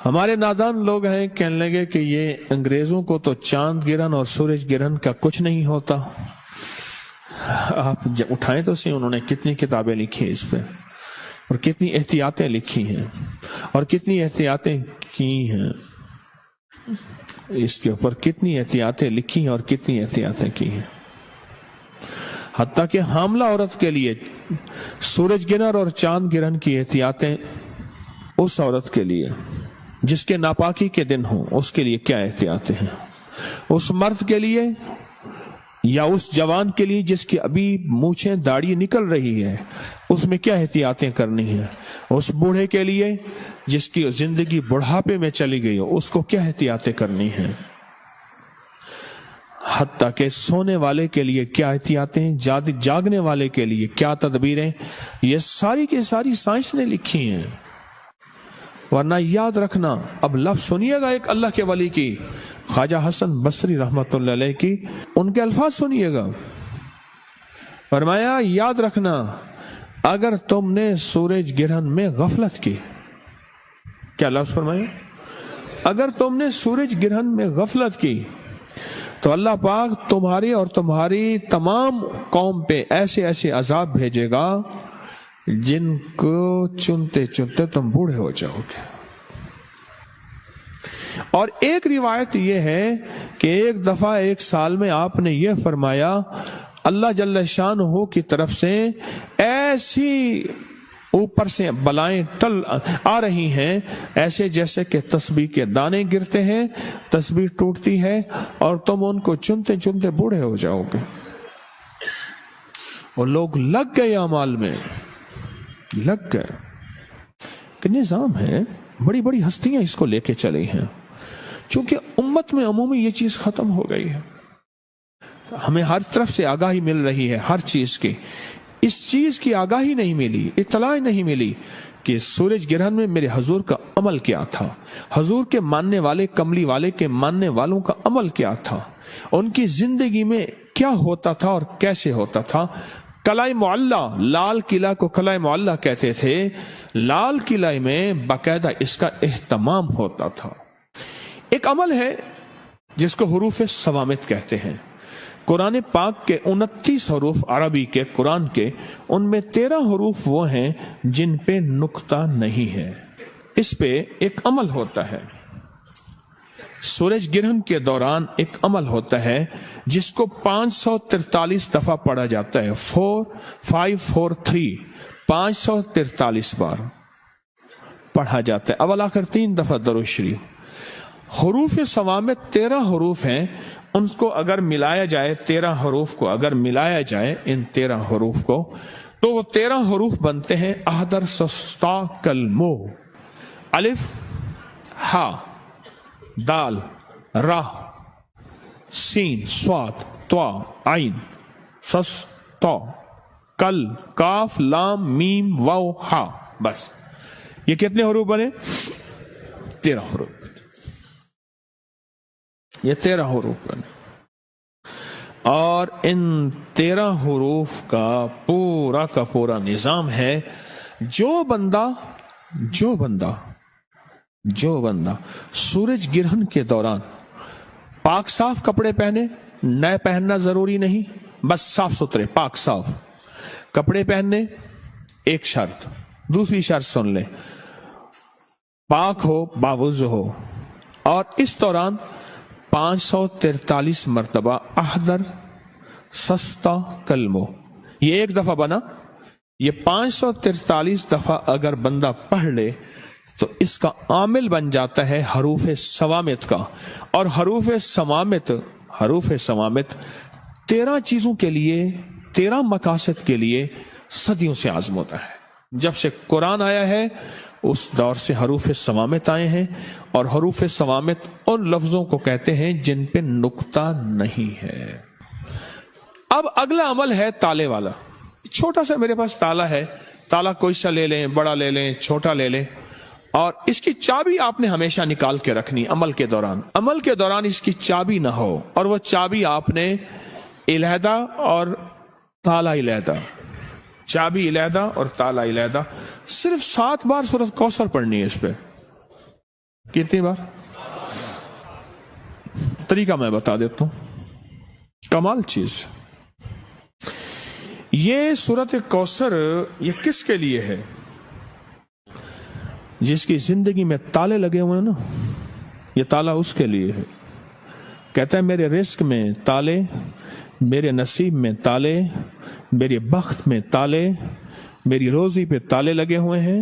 ہمارے نادان لوگ ہیں کہنے لگے کہ یہ انگریزوں کو تو چاند گرہن اور سورج گرہن کا کچھ نہیں ہوتا. آپ اٹھائیں تو صحیح، انہوں نے کتنی کتابیں لکھی اس پہ، اور کتنی احتیاطیں لکھی ہیں، اور کتنی احتیاطیں کی ہیں اس کے اوپر، کتنی احتیاطیں لکھی ہیں اور کتنی احتیاطیں کی ہیں. حتیٰ کہ حاملہ عورت کے لیے سورج گرہن اور چاند گرہن کی احتیاطیں اس عورت کے لیے جس کے ناپاکی کے دن ہوں، اس کے لیے کیا احتیاطیں ہیں، اس مرد کے لیے یا اس جوان کے لیے جس کی ابھی مونچھیں داڑھی نکل رہی ہے، اس میں کیا احتیاطیں کرنی ہیں، اس بوڑھے کے لیے جس کی زندگی بڑھاپے میں چلی گئی ہو، اس کو کیا احتیاطیں کرنی ہیں، حتیٰ کہ سونے والے کے لیے کیا احتیاطیں، جاگنے والے کے لیے کیا تدبیریں، یہ ساری کی ساری سائنس نے لکھی ہیں. ورنہ یاد رکھنا، اب لفظ سنیے گا ایک اللہ کے ولی کی، خواجہ حسن بصری رحمت اللہ علیہ کی، ان کے الفاظ سنیے گا. فرمایا یاد رکھنا اگر تم نے سورج گرہن میں غفلت کی، کیا لفظ فرمایا، اگر تم نے سورج گرہن میں غفلت کی تو اللہ پاک تمہاری اور تمہاری تمام قوم پہ ایسے ایسے عذاب بھیجے گا جن کو چنتے چنتے تم بوڑھے ہو جاؤ گے. اور ایک روایت یہ ہے کہ ایک دفعہ ایک سال میں آپ نے یہ فرمایا، اللہ جل شانہ کی طرف سے ایسی اوپر سے بلائیں ٹل آ رہی ہیں، ایسے جیسے کہ تسبیح کے دانے گرتے ہیں، تسبیح ٹوٹتی ہے اور تم ان کو چنتے چنتے بوڑھے ہو جاؤ گے. اور لوگ لگ گئے اعمال میں، لگ گئے کہ نظام ہے، بڑی بڑی ہستیاں اس کو لے کے چلی ہیں. چونکہ امت میں عمومی یہ چیز ختم ہو گئی ہے، ہمیں ہر طرف سے آگاہی مل رہی ہے ہر چیز کی، اس چیز کی آگاہی نہیں ملی، اطلاع نہیں ملی کہ سورج گرہن میں میرے حضور کا عمل کیا تھا، حضور کے ماننے والے، کملی والے کے ماننے والوں کا عمل کیا تھا، ان کی زندگی میں کیا ہوتا تھا اور کیسے ہوتا تھا. قلعہ معلّہ، لال قلعہ کو قلعہ معلّہ کہتے تھے، لال قلعہ میں باقاعدہ اس کا اہتمام ہوتا تھا. ایک عمل ہے جس کو حروف صوامت کہتے ہیں. قرآن پاک کے 29 حروف عربی کے قرآن کے، ان میں 13 حروف وہ ہیں جن پہ نقطہ نہیں ہے. اس پہ ایک عمل ہوتا ہے، سورج گرہن کے دوران ایک عمل ہوتا ہے جس کو 543 دفعہ پڑھا جاتا ہے. 4543 543 بار پڑھا جاتا ہے، اول آخر 3 دفعہ درود شریف. حروف صوامت 13 حروف ہیں، ان کو اگر ملایا جائے، 13 حروف کو اگر ملایا جائے، ان 13 حروف کو، تو وہ 13 حروف بنتے ہیں احدر سستا کلمو. الف، ہا، دال، را، سین، صاد، طا، عین، سس، تا، کل، کاف، لام، میم، واو، ہا. بس یہ کتنے حروف بنے؟ 13 حروف. یہ 13 حروف بنے، اور ان 13 حروف کا پورا نظام ہے. جو بندہ سورج گرہن کے دوران پاک صاف کپڑے پہنے، نئے پہننا ضروری نہیں، بس صاف ستھرے پاک صاف کپڑے پہننے، ایک شرط. دوسری شرط سن لیں، پاک ہو، باوضو ہو، اور اس دوران 543 مرتبہ احدر سستا کلمو. یہ ایک دفعہ بنا، یہ 543 دفعہ اگر بندہ پڑھ لے تو اس کا عامل بن جاتا ہے حروف صوامت کا. اور حروف صوامت 13 چیزوں کے لیے، 13 مقاصد کے لیے صدیوں سے عزم ہوتا ہے. جب سے قرآن آیا ہے اس دور سے حروف صوامت آئے ہیں، اور حروف صوامت ان لفظوں کو کہتے ہیں جن پہ نقطہ نہیں ہے. اب اگلا عمل ہے تالے والا. چھوٹا سا میرے پاس تالا ہے، تالا کوئی سا لے لیں، بڑا لے لیں، چھوٹا لے لیں، اور اس کی چابی آپ نے ہمیشہ نکال کے رکھنی. عمل کے دوران اس کی چابی نہ ہو، اور وہ چابی آپ نے علیحدہ اور تالا علیحدہ، چابی علیحدہ اور تالا علیحدہ. صرف 7 بار سورۃ کوثر پڑھنی ہے اس پہ. कितनी बार? तरीका मैं बता देता हूं, कमाल चीज। ये सूरत कौसर ये किसके लिए है? जिसकी जिंदगी में ताले लगे हुए हैं ना, ये ताला उसके लिए है। कहता है मेरे रिस्क में ताले, मेरे नसीब में ताले, मेरे बख्त में ताले, मेरी रोजी पे ताले लगे हुए हैं,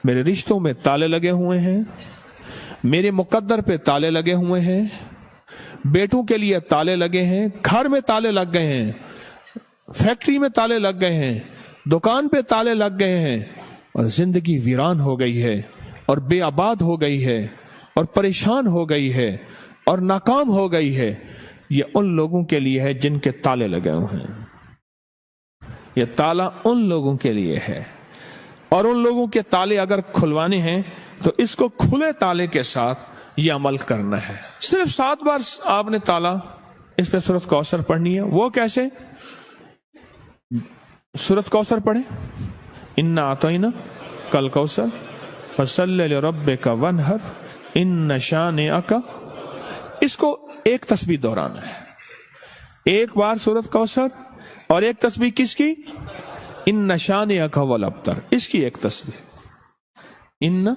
मेरे रिश्तों में ताले लगे हुए हैं, मेरे मुकद्दर पे ताले लगे हुए हैं, बेटों के लिए ताले लगे हैं, घर में ताले लग गए हैं, फैक्ट्री में ताले लग गए हैं, दुकान पे ताले लग गए हैं, और जिंदगी वीरान हो गई है और बेआबाद हो गई है और परेशान हो गई है और नाकाम हो गई है। ये उन लोगों के लिए है जिनके ताले लगे हुए हैं। ये ताला उन लोगों के लिए है, और उन लोगों के ताले अगर खुलवाने हैं तो इसको खुले ताले के साथ ये अमल करना है। सिर्फ 7 बार आपने ताला इस पे सूरत कौसर पढ़नी है। वो कैसे? सूरत कौसर पढ़े, इन्ना आतैना कल कौसर फसल्लि लिरब्बिका वन्हर इन्न शानिअका। इसको एक तस्बीह दोहराना है, एक बार सूरत कौसर और एक तस्बीह किसकी? इन्न शानिअका वल अब्तर, इसकी एक तस्बीह इन्न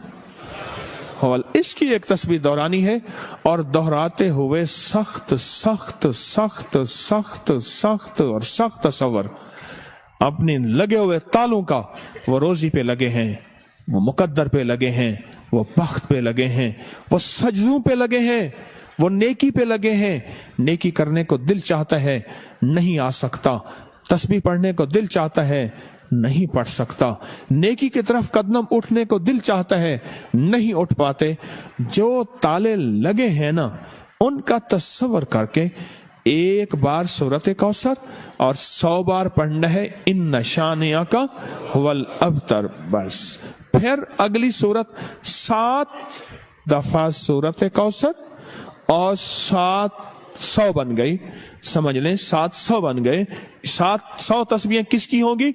वल, इसकी एक तस्बीह दोहरानी है, और दोहराते हुए सख्त सख्त सख्त सख्त सख्त और सख्त तसव्वुर अपने लगे हुए तालों का, वो रोजी पे लगे हैं, वो मुकद्दर पे लगे हैं, वो बख्त पे लगे हैं, वो सजदों पे लगे हैं, वो नेकी पे लगे हैं। नेकी करने को दिल चाहता है, नहीं आ सकता। तस्बीह पढ़ने को दिल चाहता है, नहीं पढ़ सकता। नेकी की तरफ कदम उठने को दिल चाहता है, नहीं उठ पाते। जो ताले लगे हैं ना, उनका तस्वर करके एक बार सूरत कौसर और 100 बार पढ़ना है इन्न शानिअका वल अब्तर, बस। फिर अगली सूरत 7 दफा सूरत कौसर और 700 बन गई, समझ लें 700 बन गए। 700 तस्बीहें किसकी होंगी?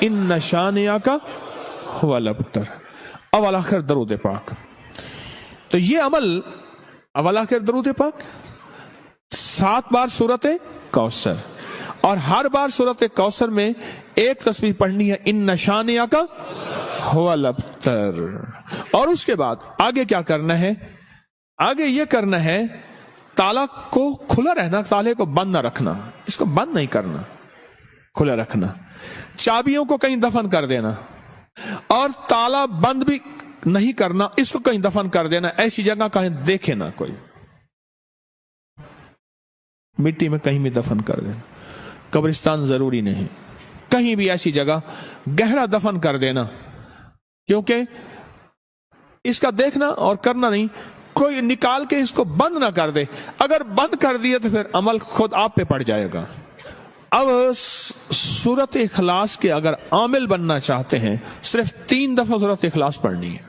इन्न शानिअका वल अब्तर। अवल आखिर दरूद पाक। तो ये अमल अवल आखिर दरूद पाक, 7 बार सूरत कौसर, और हर बार सूरत कौसर में एक तस्बीह पढ़नी है इन्न शानिअका वल अब्तर। और उसके बाद आगे क्या करना है? आगे ये करना है, ताला को खुला रहना, ताले को बंद ना रखना, इसको बंद नहीं करना, खुला रखना। चाबियों को कहीं दफन कर देना, और ताला बंद भी नहीं करना, इसको कहीं दफन कर देना, ऐसी जगह कहीं देखे ना कोई, मिट्टी में कहीं भी दफन कर देना। कब्रिस्तान जरूरी नहीं, कहीं भी ऐसी जगह गहरा दफन कर देना, क्योंकि इसका देखना और करना नहीं, कोई निकाल के इसको बंद ना कर दे। अगर बंद कर दिया तो फिर अमल खुद आप पे पड़ जाएगा। अब सूरत इखलास के अगर आमिल बनना चाहते हैं, सिर्फ 3 दफा सूरत इखलास पढ़नी है।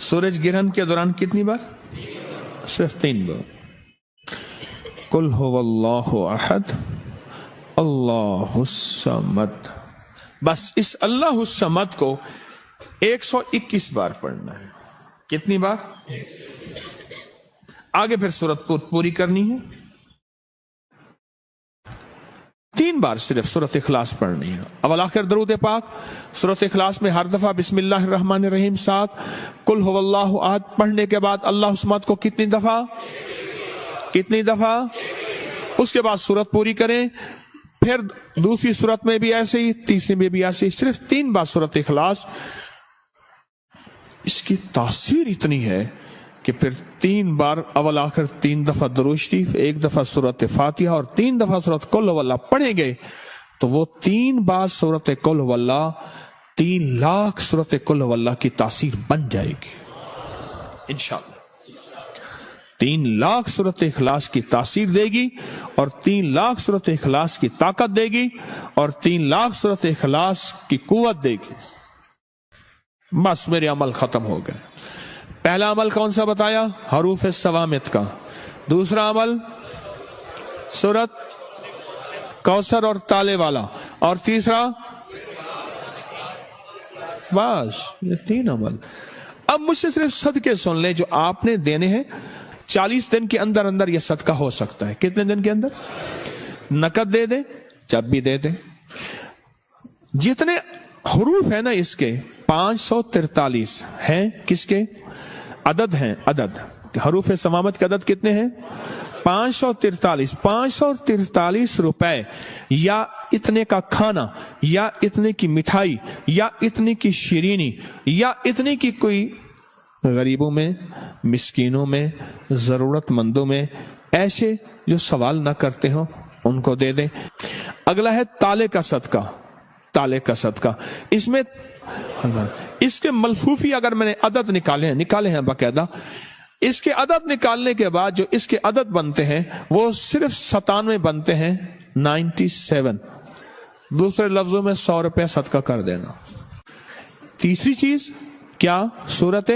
सूरज गिरहन के दौरान कितनी बार? सिर्फ 3 बार। कुल हुवल्लाहु अहद अल्लाहुस समद, बस इस अल्लाहुस समद को 121 बार पढ़ना है। कितनी बार? आगे फिर सूरत पूरी करनी है, 3 बार सिर्फ सूरत इखलास पढ़नी है। अवल आखिर दरूद पाक। सूरत इखलास में हर दफा बिस्मिल्लाहिर रहमानिर रहीम 7, कुल हुवल्लाहु अहद पढ़ने के बाद अल्लाहुस समद को कितनी दफा? कितनी दफा? उसके बाद सूरत पूरी करें। फिर दूसरी सूरत में भी ऐसे ही, तीसरी में भी ऐसे ही, सिर्फ 3 बार सूरत इखलास। इसकी तासीर इतनी है कि फिर 3 बार अवल आखिर 3 दफा दुरूद शरीफ, 1 दफा सूरत फातिहा और 3 दफा सूरत कुल हुवल्लाह पढ़ेंगे तो वो 3 बार सूरत कुल हुवल्लाह 3 लाख सूरत कुल हुवल्लाह की तासीर बन जाएगी इंशाअल्लाह। 3 लाख सूरत इखलास की तासीर देगी, और 3 लाख सूरत इखलास की ताकत देगी, और 3 लाख सूरत इखलास की कुव्वत देगी। बस मेरे अमल खत्म हो गए। पहला अमल कौन सा बताया? हरूफ सवामित का। दूसरा अमल सूरत कौसर और ताले वाला, और तीसरा, बस ये 3 अमल। अब मुझसे सिर्फ सदके सुन ले जो आपने देने हैं। 40 दिन के अंदर अंदर यह सदका हो सकता है। कितने दिन के अंदर? नकद दे दे, जब भी दे दे। जितने हरूफ है ना इसके 543 हैं। किसके अदद हैं? अदद हरूफ समामत के अदद कितने हैं? 543। 543 रुपए या इतने का खाना या इतने की मिठाई या इतने की शीरीनी या इतने की कोई गरीबों में, मिस्कीनों में, जरूरतमंदों में, ऐसे जो सवाल ना करते हो उनको दे दे। अगला है ताले का सदका। ताले का सदका, इसमें इसके मलफूफी अगर मैंने अदद निकाले हैं बाकायदा, इसके अदद निकालने के बाद जो इसके अदद बनते हैं वो सिर्फ 97 बनते हैं। 97। दूसरे लफ्जों में 100 रुपया सदका कर देना। तीसरी चीज क्या? सूरत